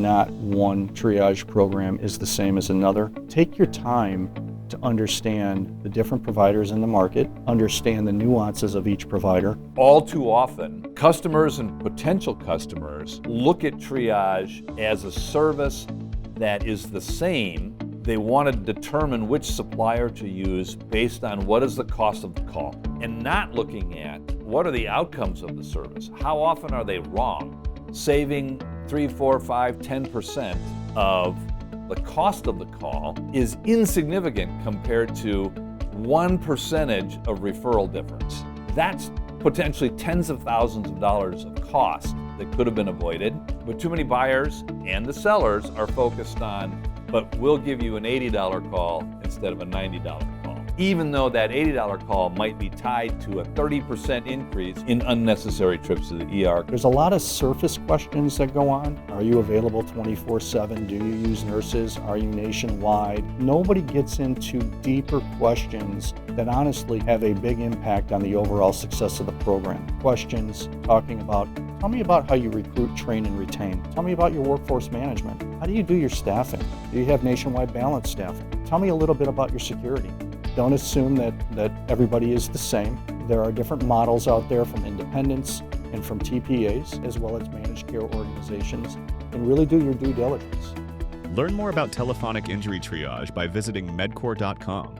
not one triage program is the same as another. Take your time to understand the different providers in the market, understand the nuances of each provider. All too often, customers and potential customers look at triage as a service that is the same. They want to determine which supplier to use based on what is the cost of the call, and not looking at what are the outcomes of the service. How often are they wrong? Saving 3, 4, 5, 10% of the cost of the call is insignificant compared to 1% of referral difference. That's potentially tens of thousands of dollars of cost that could have been avoided, but too many buyers and the sellers are focused on, but we'll give you an $80 call instead of a $90 call, even though that $80 call might be tied to a 30% increase in unnecessary trips to the ER. There's a lot of surface questions that go on. Are you available 24/7? Do you use nurses? Are you nationwide? Nobody gets into deeper questions that honestly have a big impact on the overall success of the program. Questions talking about, tell me about how you recruit, train, and retain. Tell me about your workforce management. How do you do your staffing? Do you have nationwide balanced staffing? Tell me a little bit about your security. Don't assume that everybody is the same. There are different models out there from independents and from TPAs, as well as managed care organizations, and really do your due diligence. Learn more about telephonic injury triage by visiting medcor.com.